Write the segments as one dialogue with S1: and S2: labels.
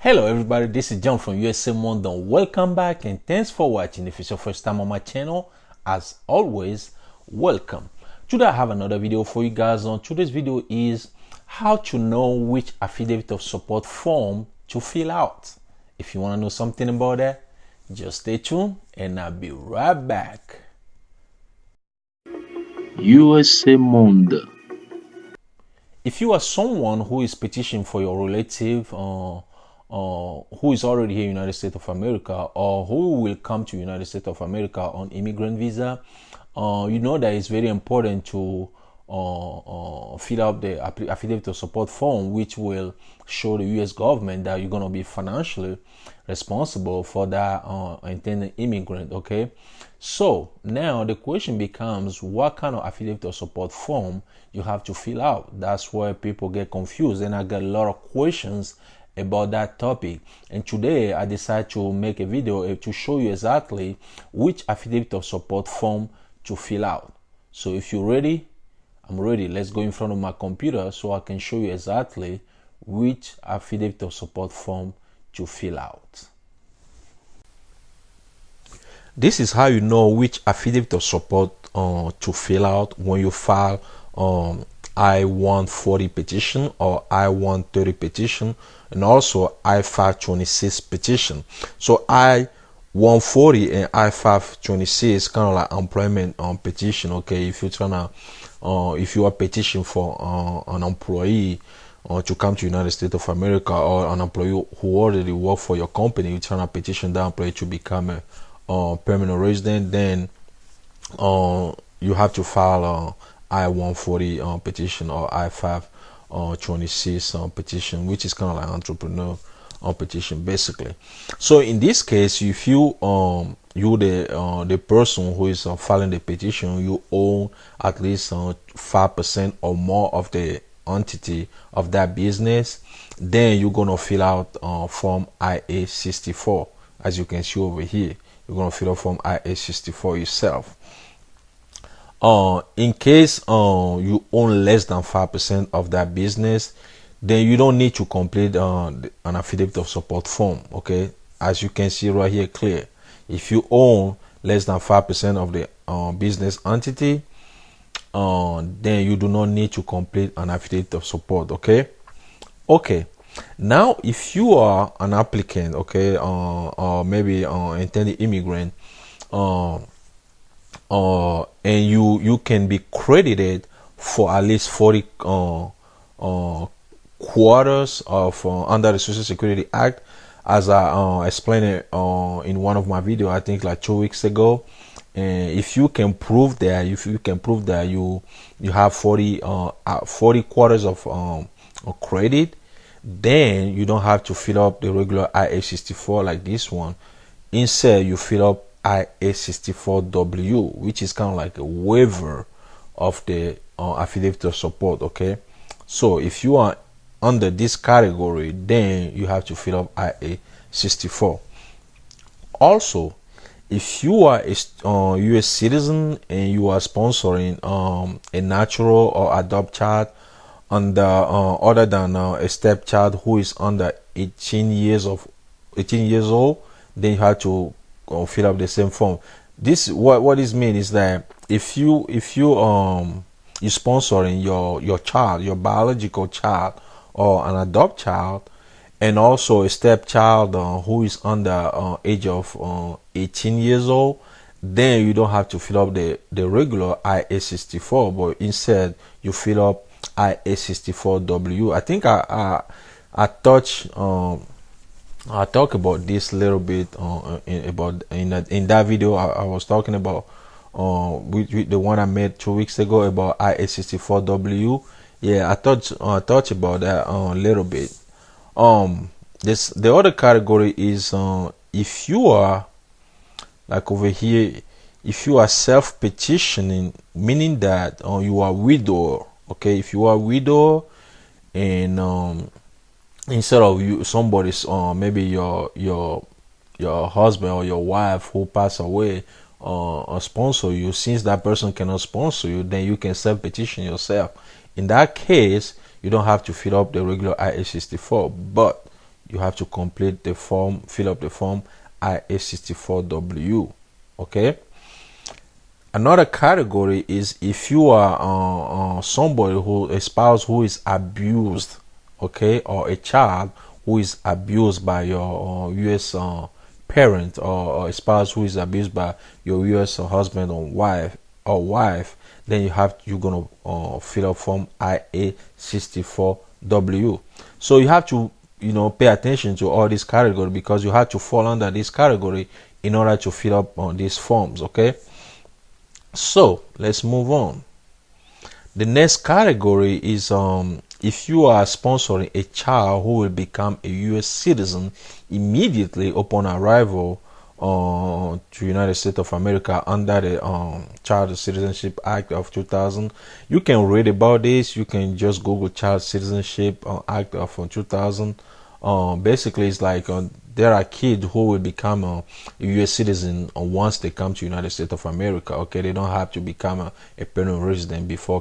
S1: Hello everybody, this is John from USA London. Welcome back and thanks for watching. If it's your first time on my channel, as always, welcome. Today I have another video for you guys. On today's video is how to know which affidavit of support form to fill out. If you want to know something about that, just stay tuned and I'll be right back.
S2: USA Monde.
S1: If you are someone who is petitioning for your relative who is already here in the United States of America, or who will come to the United States of America on immigrant visa, you know that it's very important to fill out the affidavit of support form, which will show the U.S. government that you're going to be financially responsible for that intended immigrant. Okay, so now the question becomes, what kind of affidavit of support form you have to fill out? That's where people get confused, and I got a lot of questions about that topic. And today I decided to make a video to show you exactly which affidavit of support form to fill out. So if you're ready, I'm ready. Let's go in front of my computer so I can show you exactly which affidavit of support form to fill out. This is how you know which affidavit of support to fill out when you file I-140 petition or I-130 petition, and also I-526 petition. So I-140 and I-526 is kind of like employment petition. Okay, if you're trying to if you are petitioning for an employee to come to United States of America, or an employee who already work for your company, you're trying to petition that employee to become a permanent resident, then you have to file I-140 petition or I-526 petition, which is kind of like entrepreneur petition basically. So in this case, if you the person who is filing the petition, you own at least 5% or more of the entity of that business, then you're gonna fill out form I-864. As you can see over here, you're gonna fill out form I-864 yourself. In case you own less than 5% of that business, then you don't need to complete an affidavit of support form. Okay, as you can see right here clear, if you own less than 5% of the business entity, then you do not need to complete an affidavit of support. Okay, now if you are an applicant, okay, or maybe intended immigrant, and you can be credited for at least 40 quarters of under the Social Security Act, as I explained it in one of my videos, I think like 2 weeks ago. And if you can prove that, you have 40 quarters of credit, then you don't have to fill up the regular I-864 like this one. Instead, you fill up I-864W, which is kind of like a waiver of the affidavit of support. Okay, so if you are under this category, then you have to fill up I-864. Also, if you are a U.S. citizen and you are sponsoring a natural or adopt child under other than a stepchild who is under 18 years old, then you have to fill up the same form. This what this means is that if you you're sponsoring your child, your biological child, or an adopt child, and also a stepchild who is under age of 18 years old, then you don't have to fill up the regular I-864, but instead you fill up I-864W. I think I talk about this a little bit in that video I was talking about with the one I made 2 weeks ago about I-864W. Yeah, I touched about that a little bit. The other category is if you are like over here, if you are self-petitioning, meaning that you are widow. Okay, if you are widow, and instead of somebody's maybe your husband or your wife who passed away sponsor you, since that person cannot sponsor you, then you can self-petition yourself. In that case, you don't have to fill up the regular I-864, but you have to complete the form, fill up the form I-864W. Okay. Another category is if you are somebody a spouse who is abused, okay, or a child who is abused by your U.S. Parent, or a spouse who is abused by your U.S. husband or wife, then you're gonna fill up form I-864W. So you have to pay attention to all these categories, because you have to fall under this category in order to fill up on these forms. Okay. So let's move on. The next category is if you are sponsoring a child who will become a U.S. citizen immediately upon arrival to United States of America under the Child Citizenship Act of 2000. You can read about this. You can just Google Child Citizenship Act of 2000. Basically, it's like there are kids who will become a U.S. citizen once they come to United States of America. Okay, they don't have to become a permanent resident before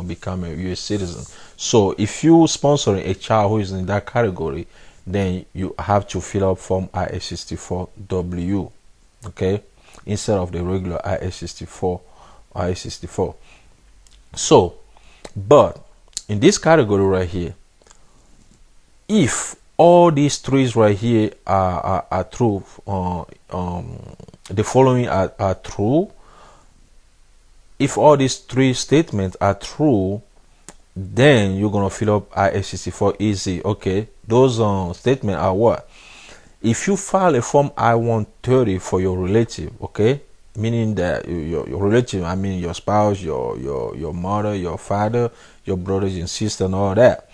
S1: become a U.S. citizen. So if you sponsoring a child who is in that category, then you have to fill out form I-864W, okay, instead of the regular I-864. So, but in this category right here, if all these trees right here are true, the following are true. If all these three statements are true, then you're gonna fill up I-864EZ. Okay, those statements are what? If you file a form I-130 for your relative, okay, meaning that your relative, I mean your spouse, your mother, your father, your brothers and sisters, and all that.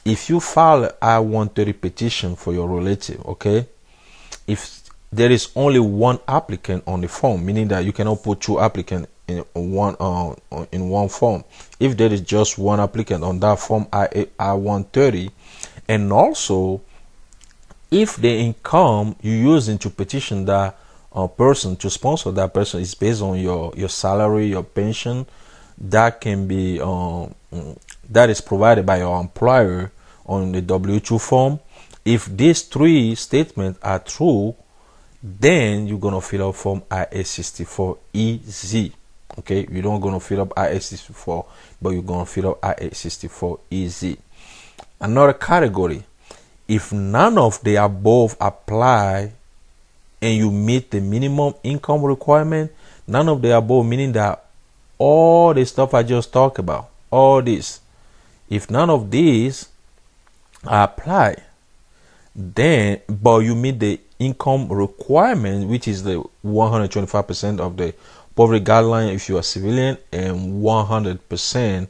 S1: If you file an I-130 petition for your relative, okay, if there is only one applicant on the form, meaning that you cannot put two applicants in one form. If there is just one applicant on that form I-130, and also if the income you're using to petition that person, to sponsor that person, is based on your salary, your pension, that can be that is provided by your employer on the W-2 form. If these three statements are true, then you're gonna fill out form I-864EZ. Okay, you don't gonna fill up I-864, but you're gonna fill up I-864EZ. Another category, if none of the above apply and you meet the minimum income requirement, none of the above meaning that all the stuff I just talked about, all this, if none of these apply, then but you meet the income requirement, which is the 125% of the poverty guideline if you are civilian, and 100%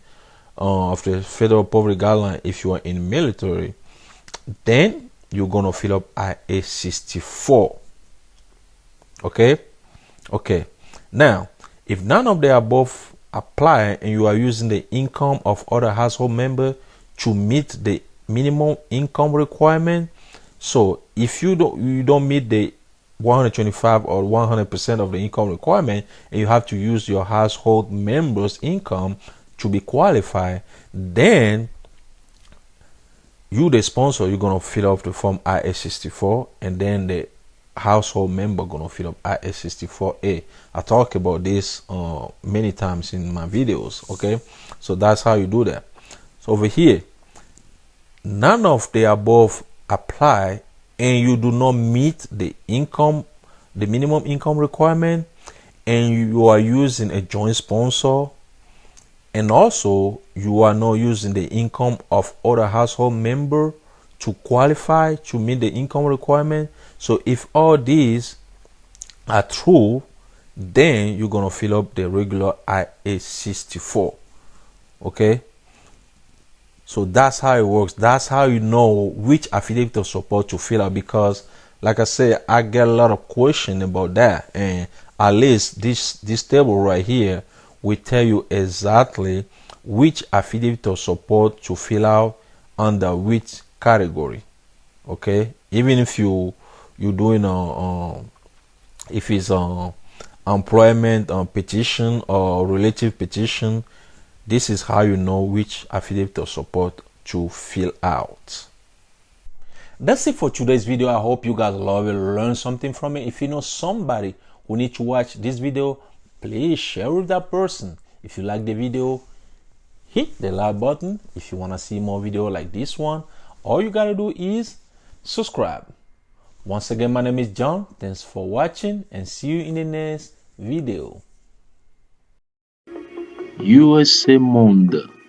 S1: of the federal poverty guideline if you are in military, then you're gonna fill up I-864. Okay. Now, if none of the above apply and you are using the income of other household member to meet the minimum income requirement, so if you don't meet the 125 or 100% of the income requirement, and you have to use your household member's income to be qualified, then you, the sponsor, you're gonna fill up the form I-864, and then the household member gonna fill up I-864A. I talk about this many times in my videos. Okay, so that's how you do that. So over here, none of the above apply and you do not meet the minimum income requirement, and you are using a joint sponsor, and also you are not using the income of other household member to qualify to meet the income requirement. So if all these are true, then you're gonna fill up the regular I-864. Okay, so that's how it works. That's how you know which affidavit of support to fill out, because like I said, I get a lot of questions about that, and at least this table right here will tell you exactly which affidavit of support to fill out under which category. Okay, even if you're doing if it's employment petition or relative petition, this is how you know which affidavit of support to fill out. That's it for today's video. I hope you guys love it, learn something from it. If you know somebody who needs to watch this video, please share with that person. If you like the video, hit the like button. If you want to see more video like this one, all you gotta do is subscribe. Once again, my name is John. Thanks for watching and see you in the next video.
S2: USA Monde.